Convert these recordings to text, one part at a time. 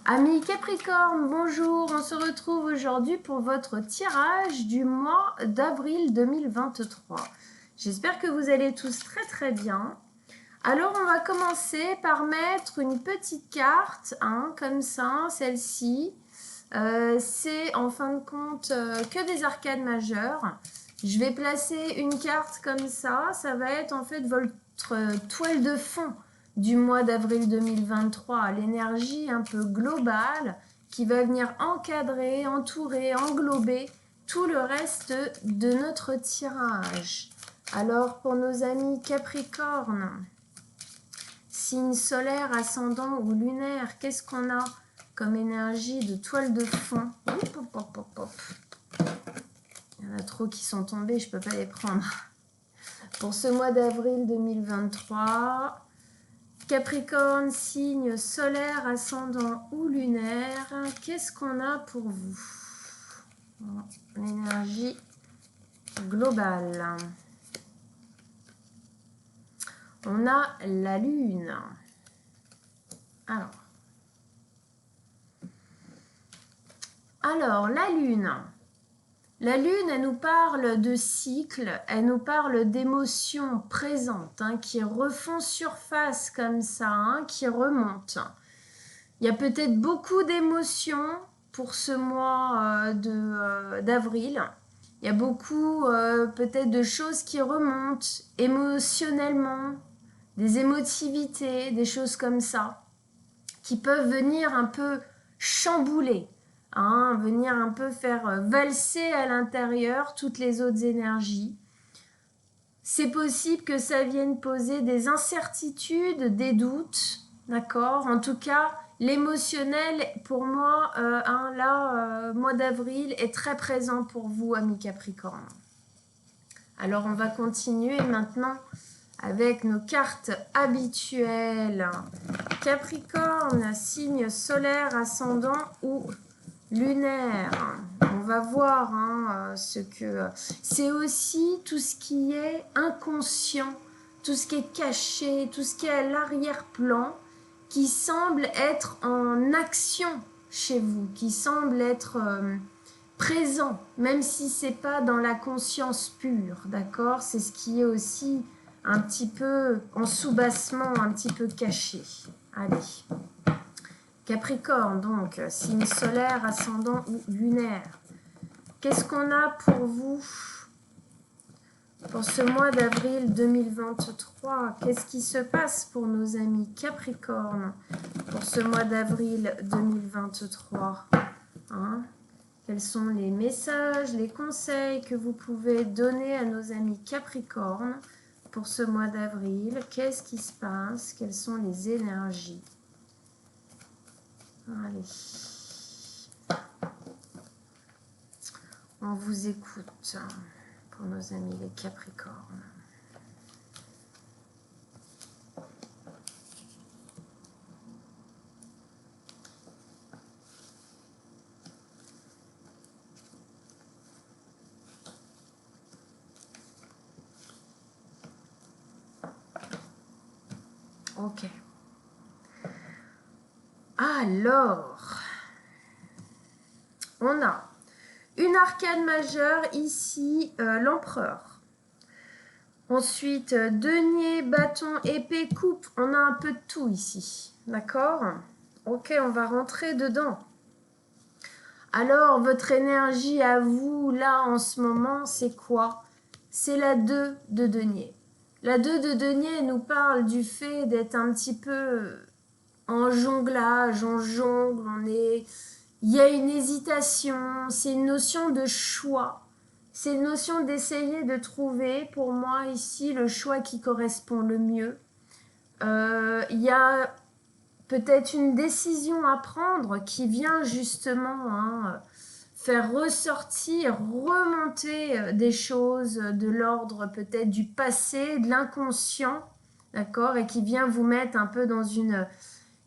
Amis Capricorne, bonjour, on se retrouve aujourd'hui pour votre tirage du mois d'avril 2023. J'espère que vous allez tous très bien. Alors on va commencer par mettre une petite carte, comme ça, celle-ci. C'est en fin de compte que des arcades majeures. Je vais placer une carte comme ça va être en fait votre toile de fond du mois d'avril 2023, l'énergie un peu globale qui va venir encadrer, entourer, englober tout le reste de notre tirage. Alors pour nos amis Capricorne, signe solaire, ascendant ou lunaire, qu'est-ce qu'on a comme énergie de toile de fond? Il y en a trop qui sont tombés, je ne peux pas les prendre. Pour ce mois d'avril 2023, Capricorne, signe solaire, ascendant ou lunaire, qu'est-ce qu'on a pour vous? L'énergie globale. On a la lune. Alors la lune. La lune, elle nous parle de cycle, elle nous parle d'émotions présentes qui refont surface comme ça, qui remontent. Il y a peut-être beaucoup d'émotions pour ce mois d'avril. Il y a beaucoup peut-être de choses qui remontent émotionnellement, des émotivités, des choses comme ça, qui peuvent venir un peu chambouler. Venir un peu faire valser à l'intérieur toutes les autres énergies. C'est possible que ça vienne poser des incertitudes, des doutes, d'accord? En tout cas, l'émotionnel, pour moi, mois d'avril, est très présent pour vous, amis Capricorne. Alors, on va continuer maintenant avec nos cartes habituelles. Capricorne, signe solaire, ascendant ou lunaire. On va voir ce que c'est aussi tout ce qui est inconscient, tout ce qui est caché, tout ce qui est à l'arrière-plan, qui semble être en action chez vous, qui semble être présent, même si c'est pas dans la conscience pure, d'accord? C'est ce qui est aussi un petit peu en sous-bassement, un petit peu caché. Allez. Capricorne, donc, signe solaire, ascendant ou lunaire. Qu'est-ce qu'on a pour vous pour ce mois d'avril 2023? Qu'est-ce qui se passe pour nos amis Capricorne pour ce mois d'avril 2023? Quels sont les messages, les conseils que vous pouvez donner à nos amis Capricorne pour ce mois d'avril? Qu'est-ce qui se passe? Quelles sont les énergies? Allez, on vous écoute pour nos amis les Capricornes. Ok. Alors, on a une arcade majeure ici, l'empereur. Ensuite, denier, bâton, épée, coupe. On a un peu de tout ici. D'accord? Ok, on va rentrer dedans. Alors, votre énergie à vous, là, en ce moment, c'est quoi? C'est la 2 de denier. La 2 de denier nous parle du fait d'être un petit peu en jonglage, on jongle, il y a une hésitation, c'est une notion de choix. C'est une notion d'essayer de trouver, pour moi, ici, le choix qui correspond le mieux. Il y a peut-être une décision à prendre qui vient justement faire ressortir, remonter des choses de l'ordre peut-être du passé, de l'inconscient, d'accord, et qui vient vous mettre un peu dans une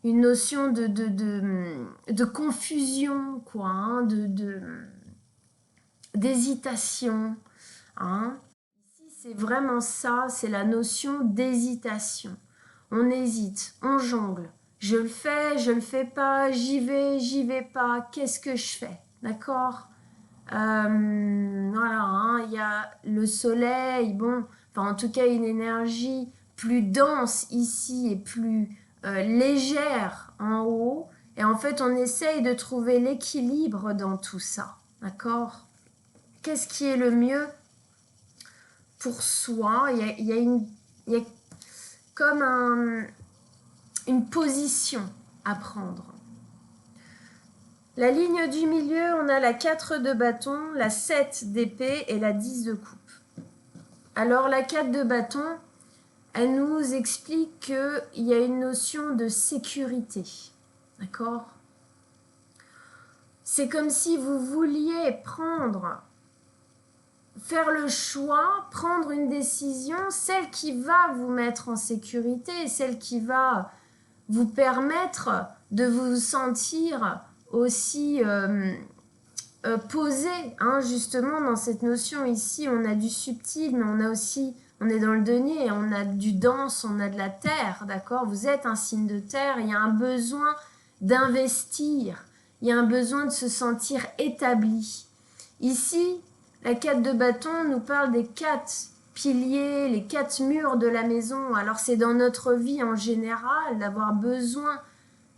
notion de confusion, quoi, d'hésitation. Ici, c'est vraiment ça, c'est la notion d'hésitation. On hésite, on jongle. je le fais pas, j'y vais pas, qu'est-ce que je fais? D'accord? Voilà, hein, il y a le soleil, bon, enfin en tout cas une énergie plus dense ici et plus légère en haut. Et en fait, on essaye de trouver l'équilibre dans tout ça. D'accord? Qu'est-ce qui est le mieux pour soi? Il y a comme une position à prendre. La ligne du milieu, on a la 4 de bâton, la 7 d'épée et la 10 de coupe. Alors la 4 de bâton, elle nous explique qu'il y a une notion de sécurité. D'accord? C'est comme si vous vouliez faire le choix, prendre une décision, celle qui va vous mettre en sécurité, celle qui va vous permettre de vous sentir aussi posé, hein, justement dans cette notion ici, on a du subtil, mais on a aussi, on est dans le denier, on a du dense, on a de la terre, d'accord? Vous êtes un signe de terre, il y a un besoin d'investir, il y a un besoin de se sentir établi. Ici, la 4 de bâton nous parle des 4 piliers, les 4 murs de la maison. Alors c'est dans notre vie en général d'avoir besoin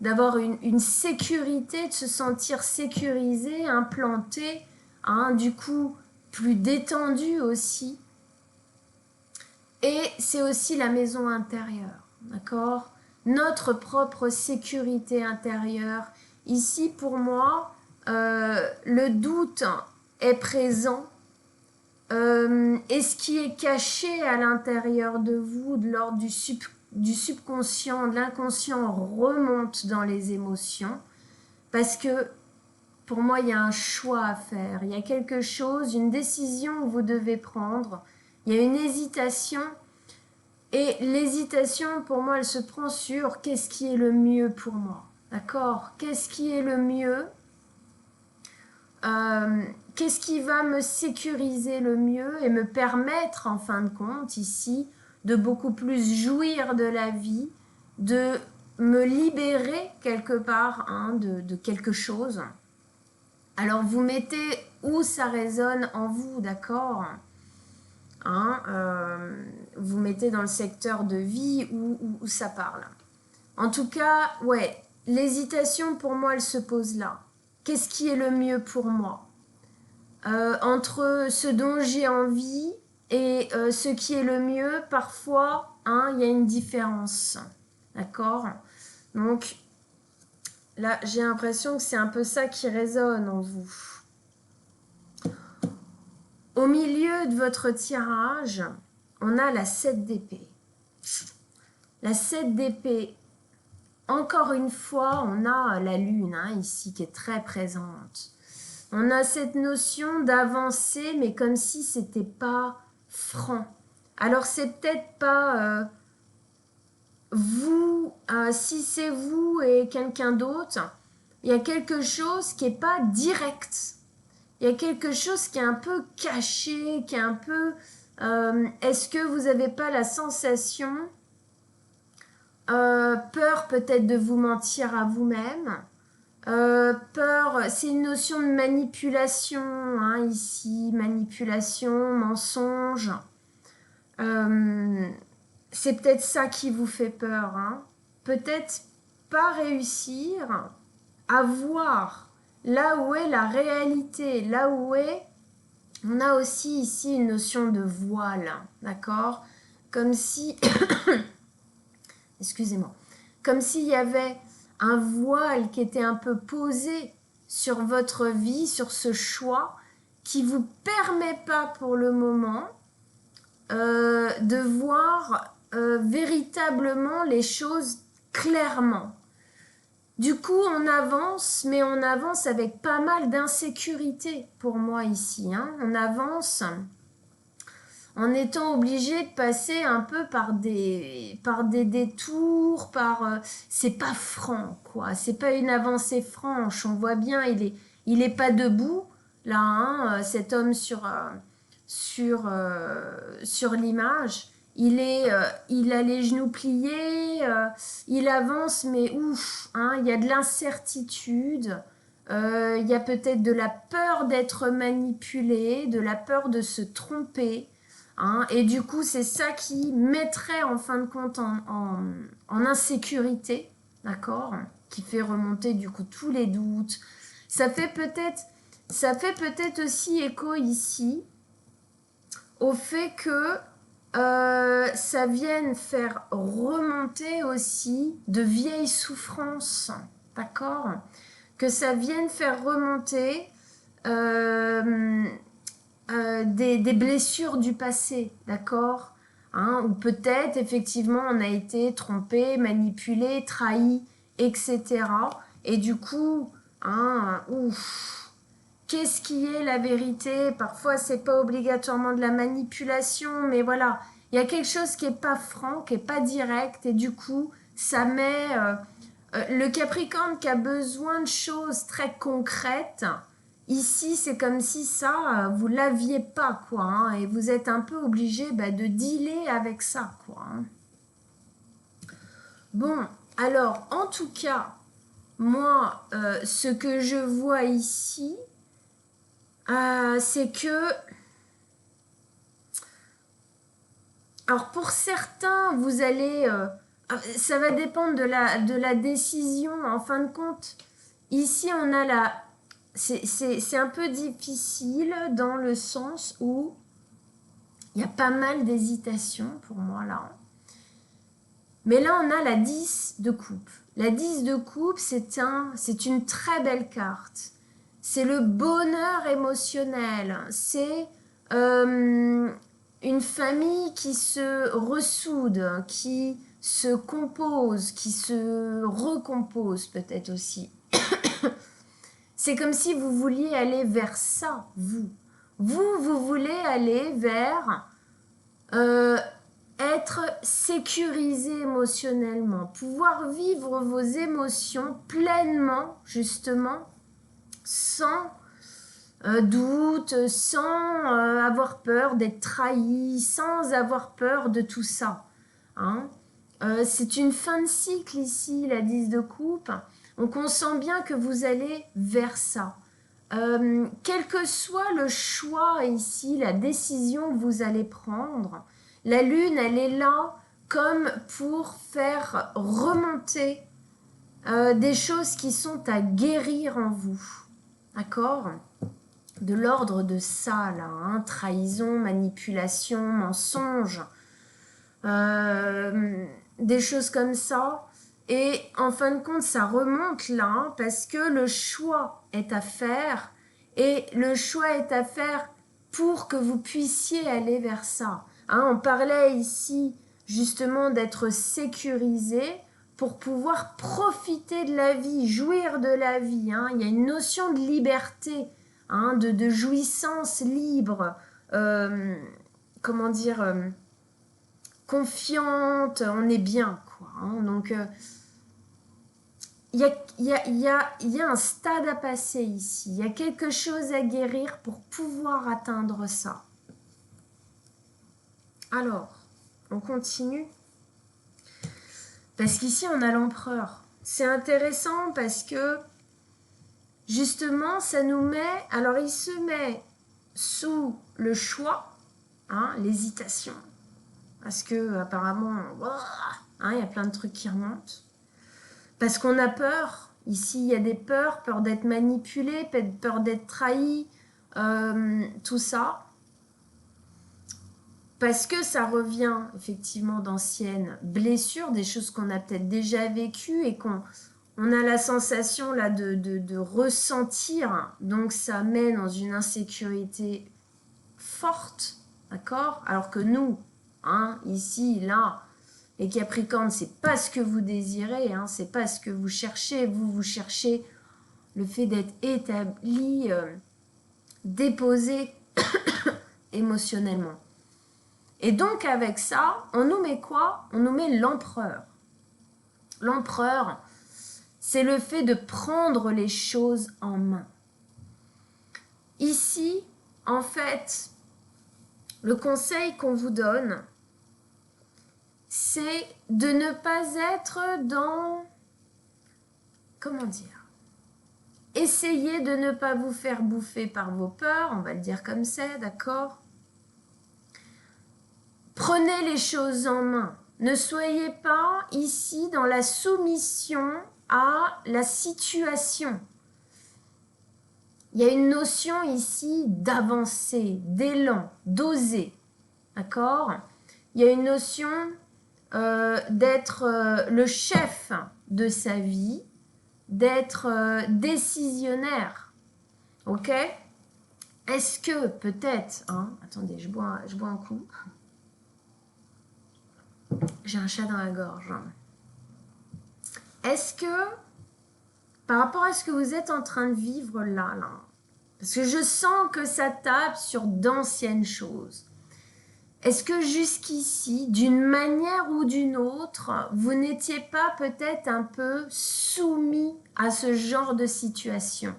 d'avoir une sécurité, de se sentir sécurisé, implanté, hein, du coup plus détendu aussi. Et c'est aussi la maison intérieure, d'accord? Notre propre sécurité intérieure. Ici, pour moi, le doute est présent. Et ce qui est caché à l'intérieur de vous, de l'ordre du subconscient, de l'inconscient, remonte dans les émotions. Parce que, pour moi, il y a un choix à faire. Il y a quelque chose, une décision que vous devez prendre. Il y a une hésitation. Et l'hésitation, pour moi, elle se prend sur qu'est-ce qui est le mieux pour moi. D'accord? Qu'est-ce qui est le mieux? Qu'est-ce qui va me sécuriser le mieux et me permettre, en fin de compte, ici, de beaucoup plus jouir de la vie, de me libérer quelque part, hein, de quelque chose. Alors, vous mettez où ça résonne en vous, d'accord? Hein, vous mettez dans le secteur de vie où ça parle. En tout cas, ouais, l'hésitation, pour moi, elle se pose là. Qu'est-ce qui est le mieux pour moi? Entre ce dont j'ai envie et ce qui est le mieux, parfois, hein, il y a une différence. D'accord? Donc, là, j'ai l'impression que c'est un peu ça qui résonne en vous. Au milieu de votre tirage, on a la 7 d'épée. La 7 d'épée, encore une fois, on a la lune, hein, ici qui est très présente. On a cette notion d'avancer, mais comme si c'était pas franc. Alors c'est peut-être pas vous, si c'est vous et quelqu'un d'autre, il y a quelque chose qui est pas direct. Il y a quelque chose qui est un peu caché, qui est un peu... est-ce que vous n'avez pas la sensation, peur peut-être de vous mentir à vous-même, peur, c'est une notion de manipulation, hein, ici, manipulation, mensonge. C'est peut-être ça qui vous fait peur. Hein. Peut-être pas réussir à voir là où est la réalité, là où est... On a aussi ici une notion de voile, d'accord? Comme si... Excusez-moi. Comme s'il y avait un voile qui était un peu posé sur votre vie, sur ce choix, qui ne vous permet pas pour le moment de voir véritablement les choses clairement. Du coup, on avance, mais on avance avec pas mal d'insécurité pour moi ici. Hein. On avance en étant obligé de passer un peu par des détours, c'est pas franc, quoi. C'est pas une avancée franche. On voit bien, il est pas debout, là, hein, cet homme sur l'image. il a les genoux pliés, il avance, mais ouf, hein, il y a de l'incertitude, il y a peut-être de la peur d'être manipulé, de la peur de se tromper, hein, et du coup, c'est ça qui mettrait en fin de compte en insécurité, d'accord, qui fait remonter du coup tous les doutes. Ça fait peut-être aussi écho ici au fait que ça vienne faire remonter aussi de vieilles souffrances, d'accord? Que ça vienne faire remonter des blessures du passé, d'accord? Hein, ou peut-être effectivement on a été trompé, manipulé, trahi, etc. Et du coup, hein, ouf, qu'est-ce qui est la vérité? Parfois, c'est pas obligatoirement de la manipulation, mais voilà, il y a quelque chose qui est pas franc, qui est pas direct, et du coup, ça met le Capricorne qui a besoin de choses très concrètes. Ici, c'est comme si ça, vous l'aviez pas, quoi, hein, et vous êtes un peu obligé de dealer avec ça, quoi. Hein. Bon, alors, en tout cas, moi, ce que je vois ici, c'est que, alors pour certains, vous allez, ça va dépendre de la décision. En fin de compte, ici on a c'est un peu difficile dans le sens où il y a pas mal d'hésitation pour moi là. Mais là on a la 10 de coupe. La 10 de coupe, c'est une très belle carte. C'est le bonheur émotionnel. C'est une famille qui se ressoude, qui se compose, qui se recompose peut-être aussi. C'est comme si vous vouliez aller vers ça, vous. Vous voulez aller vers être sécurisé émotionnellement, pouvoir vivre vos émotions pleinement, justement, sans doute, sans avoir peur d'être trahi, sans avoir peur de tout ça. Hein. C'est une fin de cycle ici, la 10 de coupe. Donc on sent bien que vous allez vers ça. Quel que soit le choix ici, la décision que vous allez prendre, la lune, elle est là comme pour faire remonter des choses qui sont à guérir en vous. D'accord ? De l'ordre de ça, là, hein, trahison, manipulation, mensonge, des choses comme ça. Et en fin de compte, ça remonte là, hein, parce que le choix est à faire, et le choix est à faire pour que vous puissiez aller vers ça. Hein, on parlait ici justement d'être sécurisé pour pouvoir profiter de la vie, jouir de la vie. Hein. Il y a une notion de liberté, hein, de jouissance libre, comment dire, confiante, on est bien, quoi. Hein. Donc, il y a un stade à passer ici, il y a quelque chose à guérir pour pouvoir atteindre ça. Alors, on continue. Parce qu'ici, on a l'empereur. C'est intéressant parce que, justement, ça nous met... Alors, il se met sous le choix, hein, l'hésitation. Parce que, apparemment, hein, il y a plein de trucs qui remontent. Parce qu'on a peur. Ici, il y a des peurs, peur d'être manipulé, peur d'être trahi, tout ça. Parce que ça revient effectivement d'anciennes blessures, des choses qu'on a peut-être déjà vécues et qu'on a la sensation là de ressentir. Donc ça met dans une insécurité forte, d'accord? Alors que nous, hein, ici, là, les Capricornes, c'est pas ce que vous désirez, hein, c'est pas ce que vous cherchez. Vous cherchez le fait d'être établi, déposé émotionnellement. Et donc avec ça, on nous met quoi? On nous met l'empereur. L'empereur, c'est le fait de prendre les choses en main. Ici, en fait, le conseil qu'on vous donne, c'est de ne pas être dans, comment dire, essayez de ne pas vous faire bouffer par vos peurs, on va le dire comme c'est, d'accord? Prenez les choses en main. Ne soyez pas ici dans la soumission à la situation. Il y a une notion ici d'avancer, d'élan, d'oser, d'accord? Il y a une notion d'être le chef de sa vie, d'être décisionnaire, ok? Est-ce que peut-être, hein, attendez, je bois un coup. J'ai un chat dans la gorge. Est-ce que, par rapport à ce que vous êtes en train de vivre là, parce que je sens que ça tape sur d'anciennes choses, est-ce que jusqu'ici, d'une manière ou d'une autre, vous n'étiez pas peut-être un peu soumis à ce genre de situation?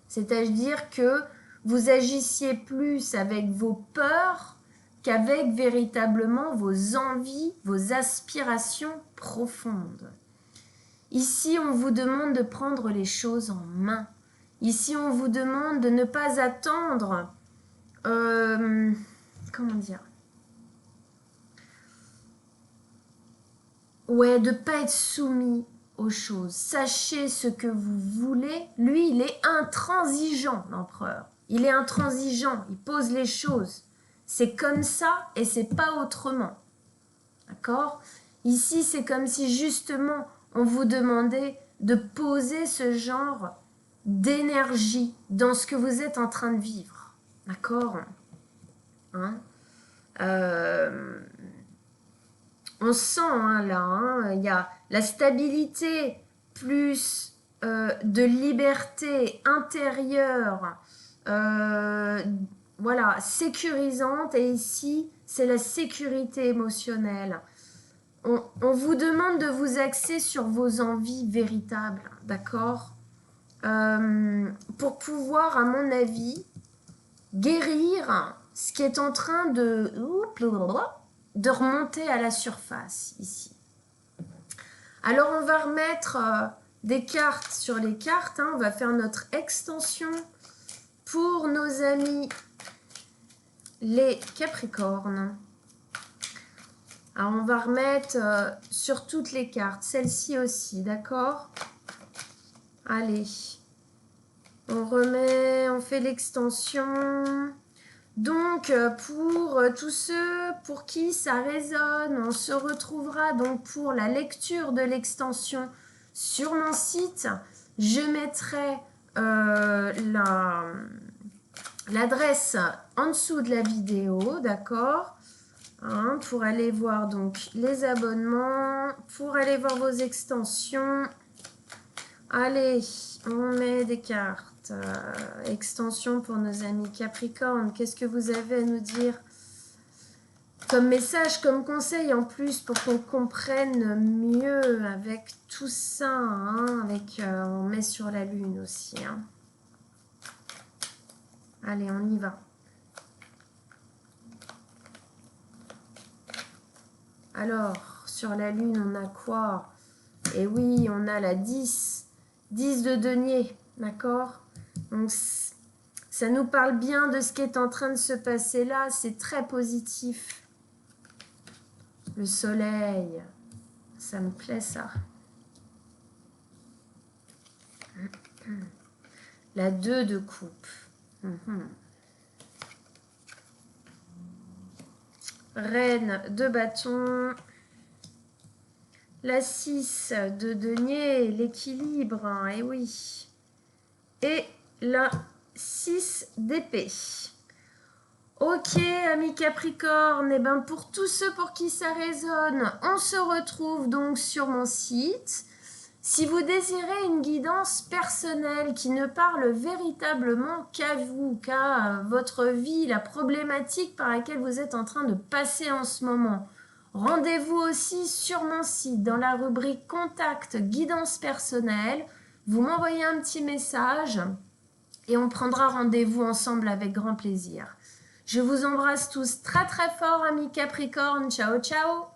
C'est-à-dire que vous agissiez plus avec vos peurs qu'avec véritablement vos envies, vos aspirations profondes. Ici, on vous demande de prendre les choses en main. Ici, on vous demande de ne pas attendre, comment dire, ouais, de ne pas être soumis aux choses. Sachez ce que vous voulez. Lui, il est intransigeant, l'empereur. Il est intransigeant, il pose les choses. C'est comme ça et c'est pas autrement. D'accord? Ici, c'est comme si justement, on vous demandait de poser ce genre d'énergie dans ce que vous êtes en train de vivre. D'accord? Hein? On sent là, il y a la stabilité plus de liberté intérieure, voilà, sécurisante, et ici, c'est la sécurité émotionnelle. On vous demande de vous axer sur vos envies véritables, d'accord? Pour pouvoir, à mon avis, guérir ce qui est en train de remonter à la surface ici. Alors on va remettre des cartes sur les cartes, hein. On va faire notre extension pour nos amis les Capricornes. Alors on va remettre sur toutes les cartes, celle-ci aussi, d'accord? Allez, on remet, on fait l'extension. Donc, pour tous ceux pour qui ça résonne, on se retrouvera donc pour la lecture de l'extension sur mon site. Je mettrai l'adresse en dessous de la vidéo, d'accord, hein, pour aller voir donc les abonnements, pour aller voir vos extensions. Allez, on met des cartes. Extension pour nos amis Capricorne. Qu'est-ce que vous avez à nous dire comme message, comme conseil en plus pour qu'on comprenne mieux avec tout ça, hein, avec, on met sur la lune aussi. Hein. Allez, on y va. Alors, sur la lune, on a quoi? Eh oui, on a la 10. 10 de denier, d'accord? Donc, ça nous parle bien de ce qui est en train de se passer là. C'est très positif. Le soleil, ça me plaît ça. La 2 de coupe. Reine de bâton. La 6 de denier, l'équilibre, hein, et oui. Et la 6 d'épée. Ok, amis Capricorne, et ben pour tous ceux pour qui ça résonne, on se retrouve donc sur mon site. Si vous désirez une guidance personnelle qui ne parle véritablement qu'à vous, qu'à votre vie, la problématique par laquelle vous êtes en train de passer en ce moment, rendez-vous aussi sur mon site dans la rubrique Contact guidance personnelle. Vous m'envoyez un petit message et on prendra rendez-vous ensemble avec grand plaisir. Je vous embrasse tous très très fort, amis Capricorne. Ciao, ciao!